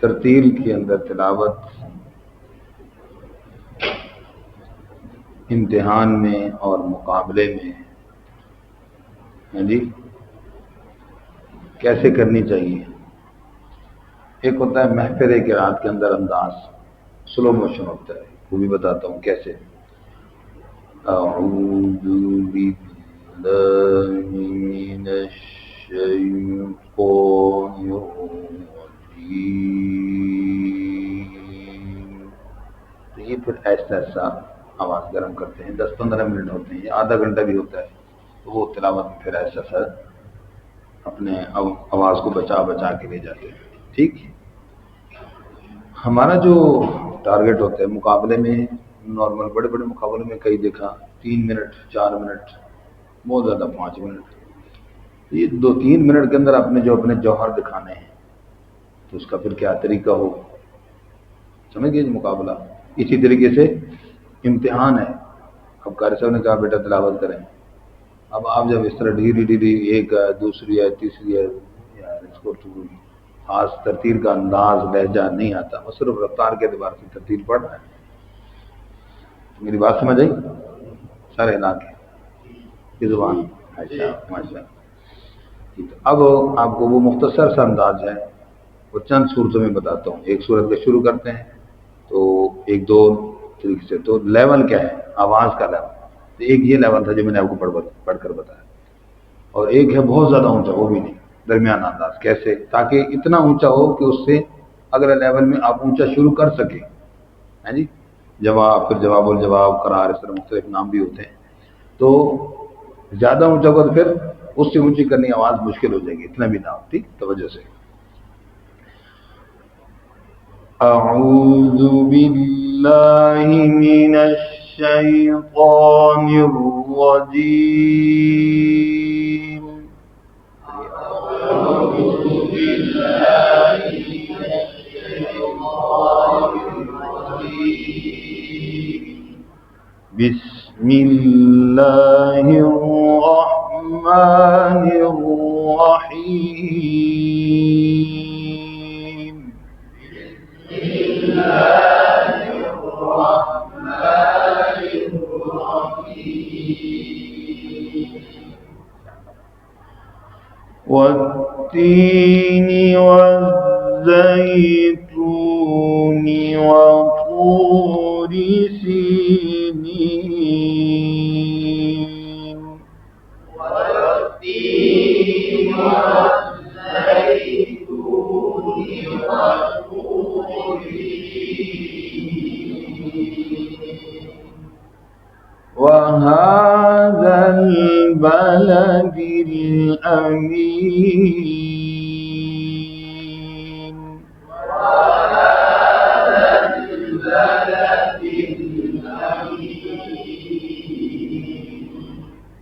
तरतील के अंदर तिलावत इम्तिहान में और मुकाबले में, हाँ जी, कैसे करनी चाहिए। एक होता है महफिल क़िराअत के अंदर अंदाज, स्लो मोशन होता है, वो भी बताता हूँ कैसे। अऊज़ु बिल्लाहि मिनश शैतानिर रजीम। तो ये फिर ऐसा ऐसा आवाज़ गर्म करते हैं, 10-15 मिनट होते हैं, आधा घंटा भी होता है। तो वो तिलावत में फिर ऐसा ऐसा अपने आवाज़ को बचा बचा के ले जाते हैं। ठीक, हमारा जो टारगेट होता है मुकाबले में, नॉर्मल बड़े बड़े मुकाबले में कई देखा 3 मिनट 4 मिनट, बहुत ज़्यादा 5 मिनट। ये 2-3 मिनट के अंदर आपने जो अपने जौहर दिखाने हैं तो उसका फिर क्या तरीका हो, समझ गए। मुकाबला इसी तरीके से इम्तिहान है। अब कारी साहब ने कहा बेटा तिलावत करें, अब आप जब इस तरह धीरे धीरे एक है, दूसरी है, तीसरी है, यार इसको तो खास तरतील का अंदाज लहजा नहीं आता, वो सिर्फ रफ्तार के अतबार से तरतील पढ़ रहा है। तो मेरी बात समझ आई? सारे इलाके की जुबान। अच्छा माशा। अब आपको वो मुख्तसर सा अंदाज है, वो चंद सूरतों में बताता हूँ। एक सूरत का शुरू करते हैं तो एक दो तरीके से। तो लेवल क्या है, आवाज़ का लेवल। तो एक ये लेवल था जो मैंने आपको पढ़कर बताया, और एक है बहुत ज़्यादा ऊंचा, वो भी नहीं, दरमियाना अंदाज। कैसे, ताकि इतना ऊंचा हो कि उससे अगले लेवल में आप ऊंचा शुरू कर सकें, है जी। जवाब, फिर जवाब और जवाब, करार, इस तरह मुख्तलिफ नाम भी होते हैं। तो ज़्यादा ऊंचा होगा तो फिर उससे ऊंची करनी आवाज़ मुश्किल हो जाएगी, इतना भी ना हो। ठीक, तवज्जो से। अऊज़ु बिल्लाहि मिनश शैतानिर रजीम। बिस्मिल्लाहिर रहमानिर रहीम। वत्तीन वज़्ज़ैतून वतूर सीनीन। वहाज़ल बलदिल अमीन।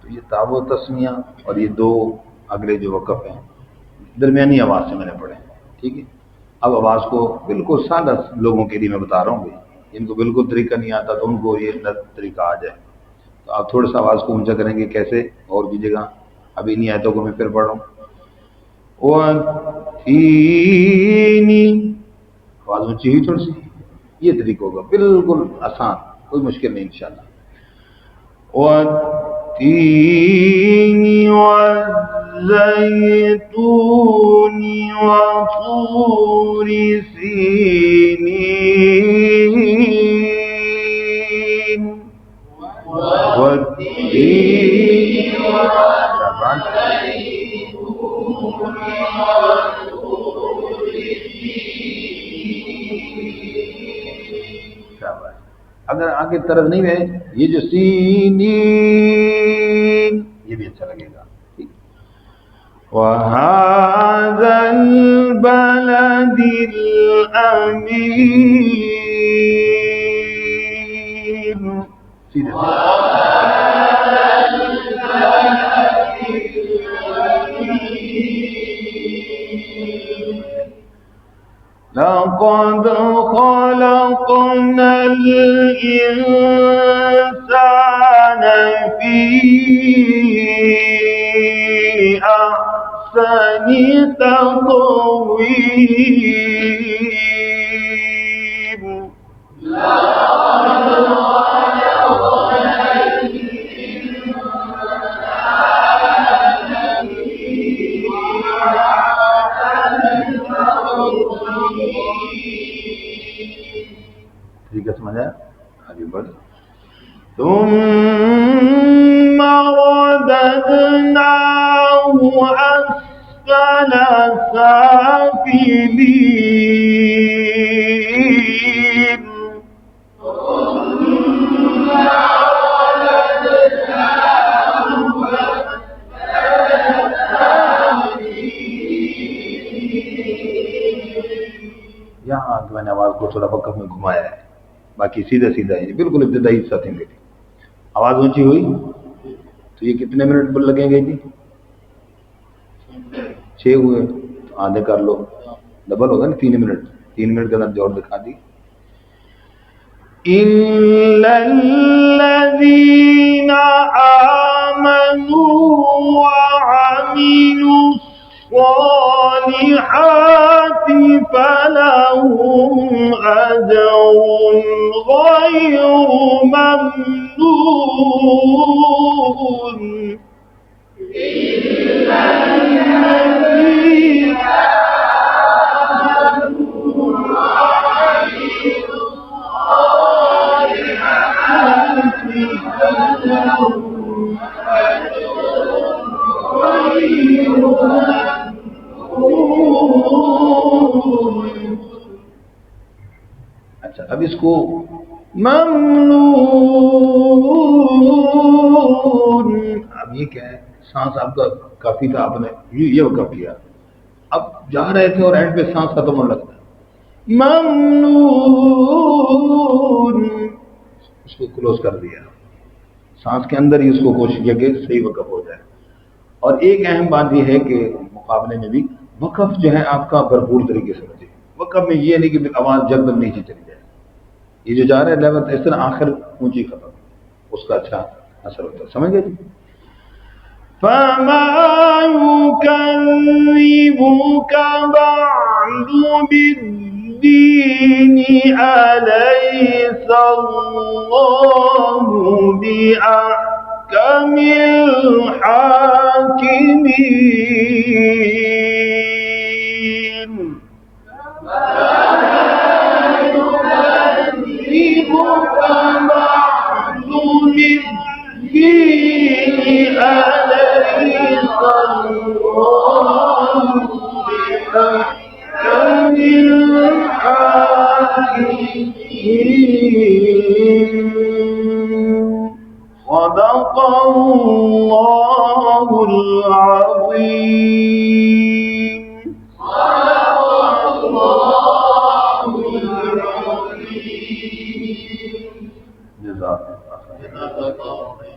तो ये ताबो तस्मिया और ये दो अगले जो वक़फ़ हैं दरमियानी आवाज़ से मैंने पढ़े। ठीक है, अब आवाज़ को बिल्कुल सादा लोगों के लिए मैं बता रहा हूँ, इनको बिल्कुल तरीका नहीं आता तो उनको ये तरीका आ जाए। तो आप थोड़ा सा आवाज़ को ऊंचा करेंगे, कैसे और कीजिएगा। अभी इन्हीं आयतों को मैं फिर पढ़ रहा हूँ। वतीनी, आवाज़ ऊंची हुई थोड़ी सी, ये तरीका होगा, बिल्कुल आसान, कोई मुश्किल नहीं इंशाल्लाह। वत्तीनी वज़्ज़ैतून वतूर सीनीन। अगर आगे तरफ नहीं है, ये जो सीनीन, ये भी अच्छा लगेगा। वहाज़ल बलदिल अमीन। सीधे लक़द ख़लक़नल इंसान फ़ी أحسن تقويم. ठीक है, समझा? आगे बढ़। ثم رددناه أسفل سافلين. यहाँ मैंने आवाज को थोड़ा वक़्फ़ में घुमाया है, बाकी सीधा सीधा है, बिल्कुल इब्तिदाई हिस्सा थे। आवाज ऊंची हुई तो ये कितने मिनट लगेंगे जी? 6 हुए तो आधे कर लो, डबल होगा ना 3 मिनट। 3 मिनट के अंदर जोर दिखा दी। इल्लल्लज़ीन आमनू वअमिलू स्वालिहाति फलहुम अजरुन गैरु ममनून। अच्छा, अब इसको ममनून, अब ये क्या है? सांस आपका काफी था, आपने ये वक़्फ़ किया, अब जा रहे थे और एंड पे सांस खत्म होने लगता है। ममनून, उसको क्लोज कर दिया, सांस के अंदर ही उसको कोशिश किया कि सही वक़्फ़ हो जाए। और एक अहम बात यह है कि मुकाबले में भी वक़्फ़ जो है आपका भरपूर तरीके से बचे। वक़्फ़ में ये नहीं कि आवाज़ जल्द नीचे चली जाए, ये जो जा रहा है लेवल इस तरह आखिर ऊंची खत्म, उसका अच्छा असर होता है। समझ गए जी? फमा युकज़्ज़िबुक बअदु बिद्दीनि अलैसल्लाहु बिअहकमिल हाकिमीन। يكذبك بعد بالدين أليس الله بأحكم الحاكمين. صدق الله العظيم. جزاك الله خير.